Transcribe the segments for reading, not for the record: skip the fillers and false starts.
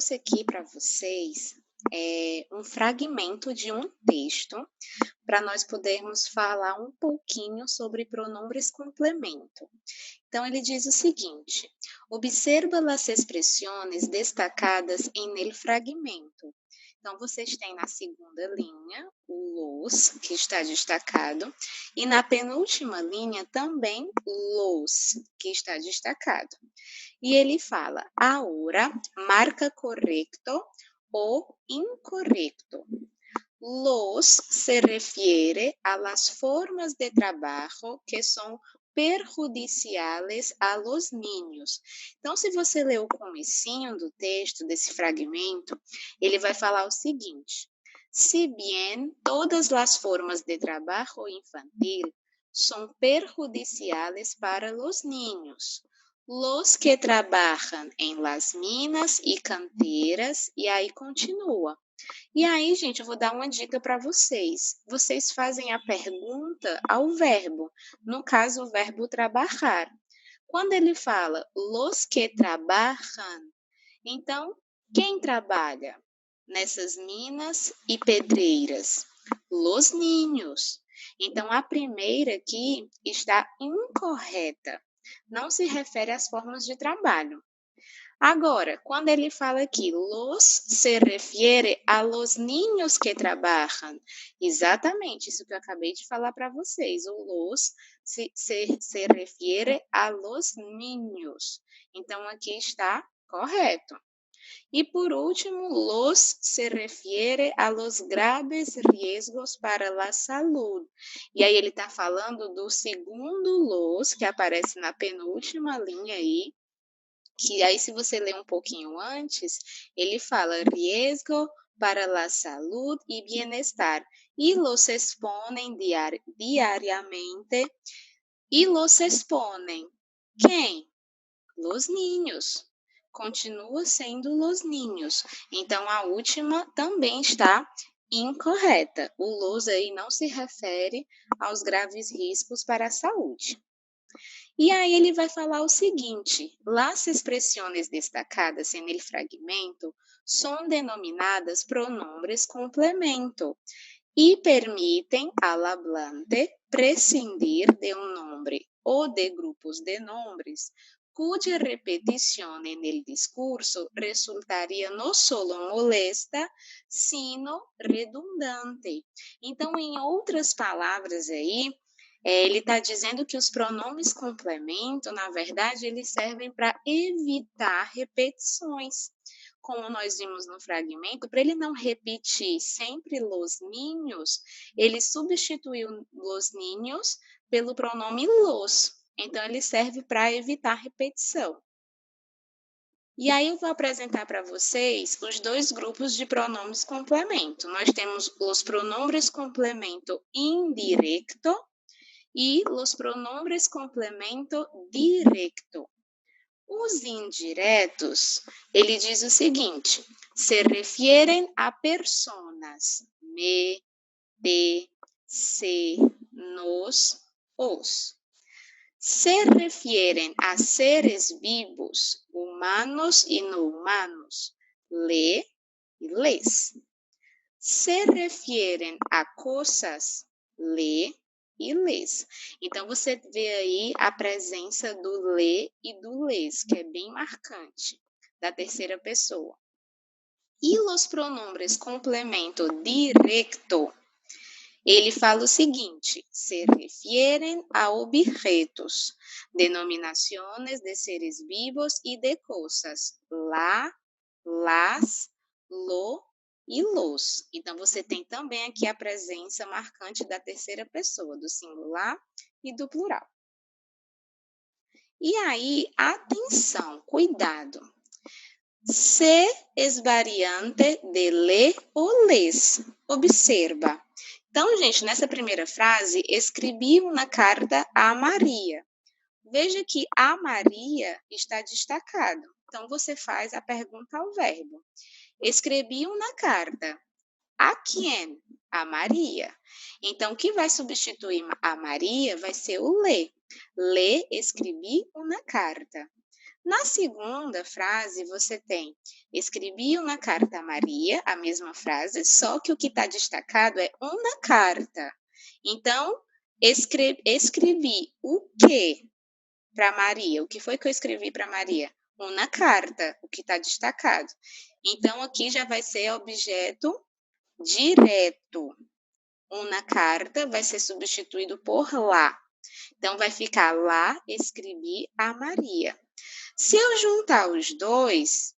trouxe aqui para vocês um fragmento de um texto para nós podermos falar um pouquinho sobre pronombres complemento. Então, ele diz o seguinte: observa as expressões destacadas em el fragmento. Então, vocês têm na segunda linha o los, que está destacado, e na penúltima linha também los, que está destacado. E ele fala, ahora marca correcto o incorrecto. Los se refiere a las formas de trabajo que son perjudiciais a los niños. Então, se você ler o comecinho do texto, desse fragmento, ele vai falar o seguinte: si bien todas las formas de trabajo infantil son perjudiciales para los niños, los que trabajan en las minas y canteras, e aí continua. E aí, gente, eu vou dar uma dica para vocês. Vocês fazem a pergunta ao verbo, no caso, o verbo trabalhar. Quando ele fala los que trabalham, então, quem trabalha nessas minas e pedreiras? Los niños. Então, a primeira aqui está incorreta. Não se refere às formas de trabalho. Agora, quando ele fala aqui, los se refiere a los niños que trabalham. Exatamente isso que eu acabei de falar para vocês. O los se refiere a los niños. Então, aqui está correto. E por último, los se refiere a los graves riesgos para la salud. E aí ele está falando do segundo los, que aparece na penúltima linha aí, que aí se você ler um pouquinho antes, ele fala riesgo para la salud y bienestar, y los exponen diariamente, y los exponen, quem? Los niños. Continua sendo los niños. Então, a última também está incorreta. O los aí não se refere aos graves riscos para a saúde. E aí ele vai falar o seguinte: las expresiones destacadas en el fragmento son denominadas pronombres complemento y permiten al hablante prescindir de un nombre o de grupos de nombres cuya repetición en el discurso resultaría no solo molesta, sino redundante. Então, em outras palavras aí, ele está dizendo que os pronomes complemento, na verdade, eles servem para evitar repetições. Como nós vimos no fragmento, para ele não repetir sempre los niños, ele substituiu los niños pelo pronome los. Então, ele serve para evitar repetição. E aí eu vou apresentar para vocês os dois grupos de pronomes complemento. Nós temos os pronombres complemento indirecto e os pronombres complemento directo. Os indiretos, ele diz o seguinte: se refieren a personas, me, te, se, nos, os. Se refieren a seres vivos, humanos y no humanos, le y les. Se refieren a cosas, le e les. Então, você vê aí a presença do le e do les, que é bem marcante, da terceira pessoa. E os pronombres complemento directo, ele fala o seguinte: se refieren a objetos, denominaciones de seres vivos y de cosas, la, las, lo e los. Então, você tem também aqui a presença marcante da terceira pessoa, do singular e do plural. E aí, atenção, cuidado. Se es variante de le ou les. Observa. Então, gente, nessa primeira frase, escrevi uma carta a Maria. Veja que a Maria está destacado. Então, você faz a pergunta ao verbo. Escrevi uma carta. A quem? A Maria. Então, o que vai substituir a Maria vai ser o le. Le, escrevi uma carta. Na segunda frase, você tem escrevi uma carta a Maria, a mesma frase, só que o que está destacado é uma carta. Então, escrevi o que para Maria? O que foi que eu escrevi para Maria? Uma carta, o que está destacado. Então, aqui já vai ser objeto direto. Uma carta vai ser substituído por lá. Então, vai ficar lá, escrevi a Maria. Se eu juntar os dois,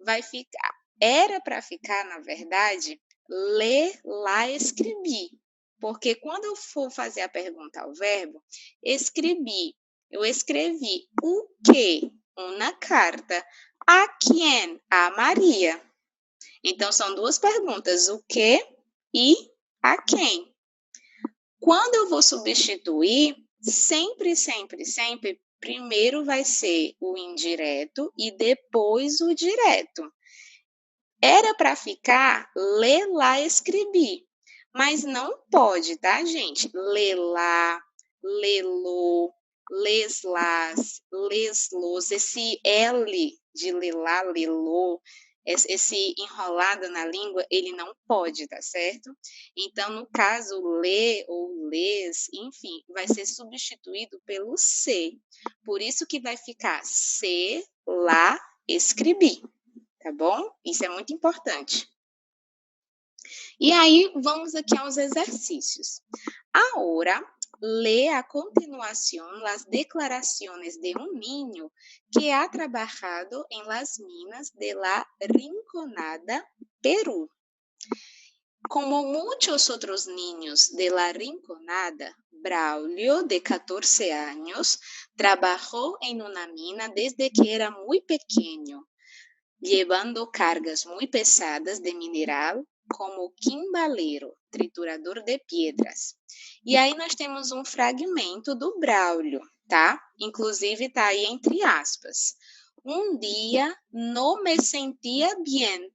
vai ficar. Era para ficar, na verdade, ler, lá, escrevi. Porque quando eu for fazer a pergunta ao verbo, escrevi. Eu escrevi o que? Uma carta. A quem? A Maria. Então, são duas perguntas: o que e a quem. Quando eu vou substituir, sempre, sempre, sempre, primeiro vai ser o indireto e depois o direto. Era para ficar ler lá, escrevi, mas não pode, tá, gente? Ler lá, lelô, leslás, leslos, esse L de ler lá, lelô, esse enrolado na língua, ele não pode, tá certo? Então, no caso, ler ou les, enfim, vai ser substituído pelo C. Por isso que vai ficar se, lá, escrevi. Tá bom? Isso é muito importante. E aí, vamos aqui aos exercícios. Ahora, lee a continuación las declaraciones de un niño que ha trabajado en las minas de la Rinconada, Perú. Como muchos otros niños de la Rinconada, Braulio, de 14 años, trabajó en una mina desde que era muy pequeño, llevando cargas muy pesadas de mineral, como quimbaleiro, triturador de pedras. E aí nós temos um fragmento do Braulio, tá? Inclusive está aí entre aspas. Um dia no me sentia bien.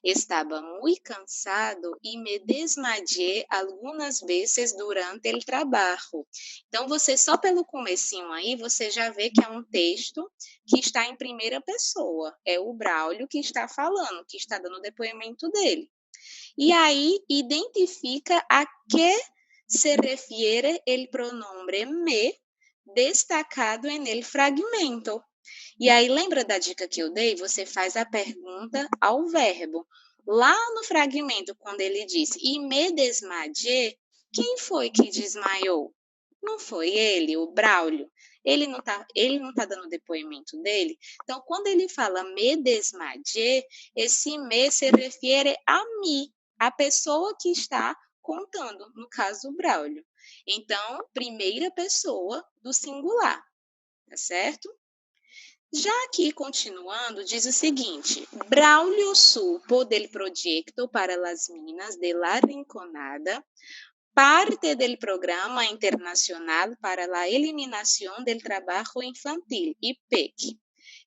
Estava muito cansado e me desmayé algumas vezes durante o trabalho. Então, você só pelo comecinho aí, você já vê que é um texto que está em primeira pessoa. É o Braulio que está falando, que está dando o depoimento dele. E aí, identifica a que se refere o pronome me destacado en el fragmento. E aí, lembra da dica que eu dei? Você faz a pergunta ao verbo. Lá no fragmento, quando ele disse, e me desmaiei, quem foi que desmaiou? Não foi ele, o Braulio. Ele não tá dando depoimento dele. Então, quando ele fala me desmaiei, esse me se refere a mim, a pessoa que está contando, no caso, o Braulio. Então, primeira pessoa do singular, tá certo? Já aqui, continuando, diz o seguinte: Braulio supo del proyecto para las minas de la Rinconada, parte del programa internacional para la eliminación del trabajo infantil, IPEC,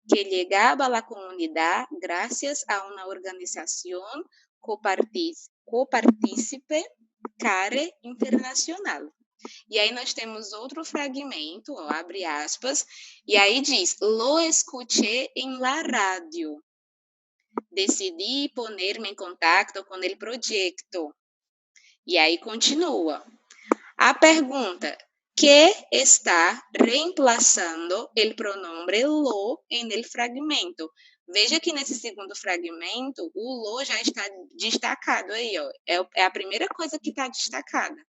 que llegaba a la comunidad gracias a una organización copartícipe CARE Internacional. E aí nós temos outro fragmento, ó, abre aspas, e aí diz, lo escuché en la radio. Decidí ponerme en contacto con el proyecto. E aí continua. A pergunta, que está reemplazando el pronombre lo en el fragmento. Veja que nesse segundo fragmento, o lo já está destacado aí, ó. É a primeira coisa que está destacada.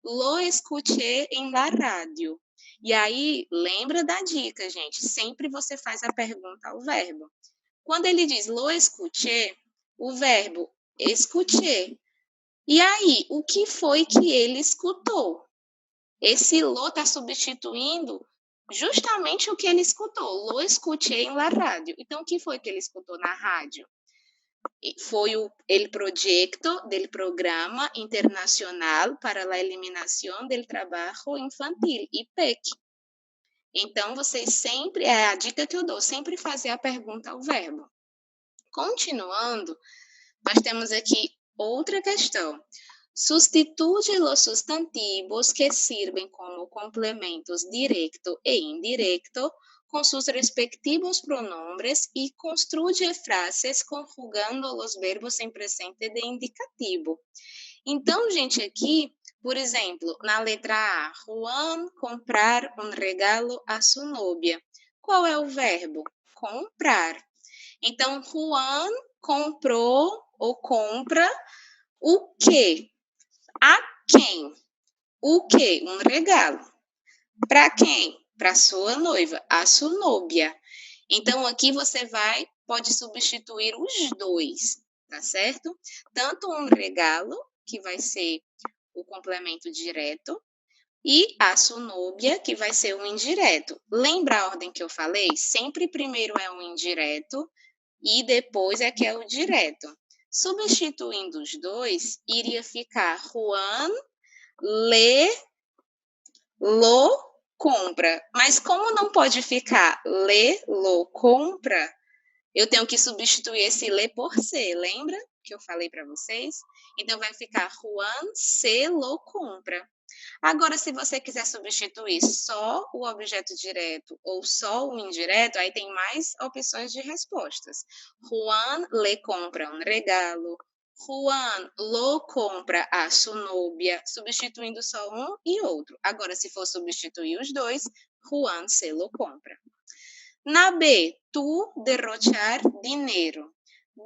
Lo escuché en la radio. E aí, lembra da dica, gente. Sempre você faz a pergunta ao verbo. Quando ele diz lo escuché, o verbo escuché. E aí, o que foi que ele escutou? Esse lo está substituindo justamente o que ele escutou. Lo escuché en la radio. Então, o que foi que ele escutou na rádio? Foi o projeto do Programa Internacional para a Eliminação do Trabalho Infantil, IPEC. Então, vocês sempre, é a dica que eu dou, sempre fazer a pergunta ao verbo. Continuando, nós temos aqui outra questão. Sustituye los sustantivos que sirven como complementos directo e indirecto con sus respectivos pronombres y construye frases conjugando os verbos em presente de indicativo. Então, gente, aqui, por exemplo, na letra A, Juan comprar um regalo a sua novia. Qual é o verbo? Comprar. Então, Juan comprou ou compra o quê? A quem? O quê? Um regalo. Para quem? Para sua noiva, a sua nóbia. Então, aqui você pode substituir os dois, tá certo? Tanto um regalo, que vai ser o complemento direto, e a sua nóbia, que vai ser o indireto. Lembra a ordem que eu falei? Sempre primeiro é o indireto e depois é que é o direto. Substituindo os dois, iria ficar Juan lo compra. Mas como não pode ficar lo compra, eu tenho que substituir esse le por se, lembra que eu falei para vocês? Então vai ficar Juan se lo compra. Agora, se você quiser substituir só o objeto direto ou só o indireto, aí tem mais opções de respostas. Juan le compra um regalo. Juan lo compra a sua nóbia, substituindo só um e outro. Agora, se for substituir os dois, Juan se lo compra. Na B, tu derrochar dinheiro.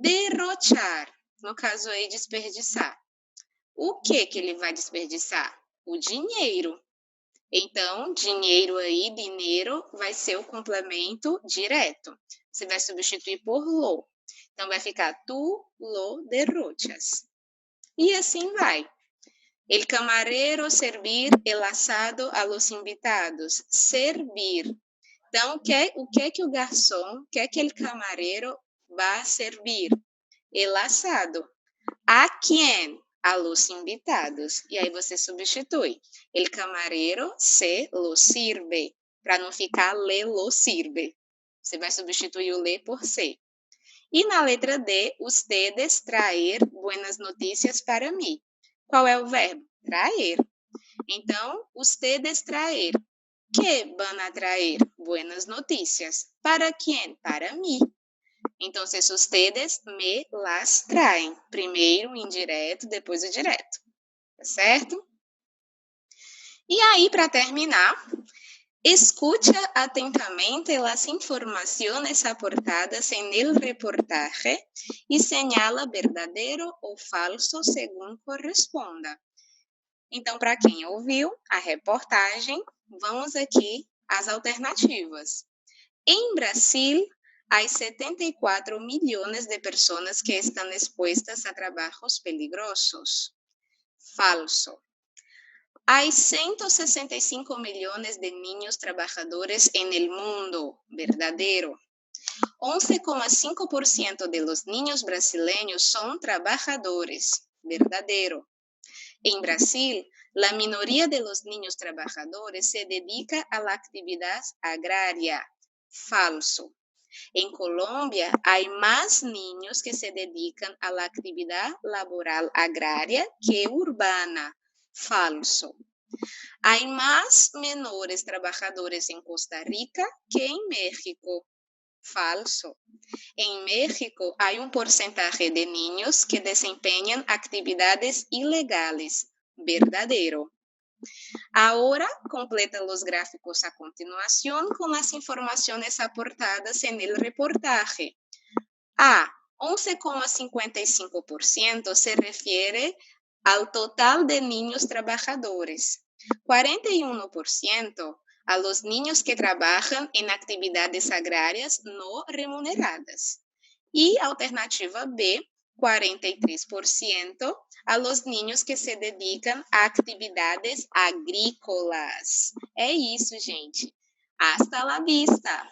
Derrochar, no caso aí, desperdiçar. O que ele vai desperdiçar? O dinheiro. Então, dinheiro aí, dinheiro, vai ser o complemento direto. Você vai substituir por lo. Então, vai ficar tu lo derrochas. E assim vai. El camarero servir el asado a los invitados. Servir. Então, o que o garçom, o que aquele camareiro vai servir? El asado. A quem? A los invitados. E aí você substitui. El camarero se lo sirve. Para não ficar le lo sirve. Você vai substituir o le por se. E na letra D, ustedes traer buenas notícias para mim. Qual é o verbo? Traer. Então, ustedes traer. Que van a traer? Buenas notícias. ¿Para quién? Para mí. Entonces, ustedes me las traem. Primeiro o indireto, depois o direto. Tá certo? E aí, para terminar, escucha atentamente las informaciones aportadas en el reportaje y señala verdadeiro ou falso según corresponda. Então, para quem ouviu a reportagem, vamos aqui às alternativas. Em Brasil, há 74 milhões de pessoas que estão expostas a trabalhos peligrosos. Falso. Há 165 milhões de niños trabalhadores en el mundo. Verdadeiro. 11,5% de los niños brasileños son trabajadores. Verdadeiro. En Brasil, la minoría de los niños trabajadores se dedica a la actividad agraria. Falso. En Colombia, hay más niños que se dedican a la actividad laboral agraria que urbana. Falso. Hay más menores trabajadores en Costa Rica que en México. Falso. En México hay un porcentaje de niños que desempeñan actividades ilegales. Verdadero. Ahora completa los gráficos a continuación con las informaciones aportadas en el reportaje. A. 11,55% se refiere al total de niños trabajadores. 41% a los niños que trabajan en actividades agrarias no remuneradas. Y alternativa B, 43% a los niños que se dedican a actividades agrícolas. É isso, gente. Hasta la vista!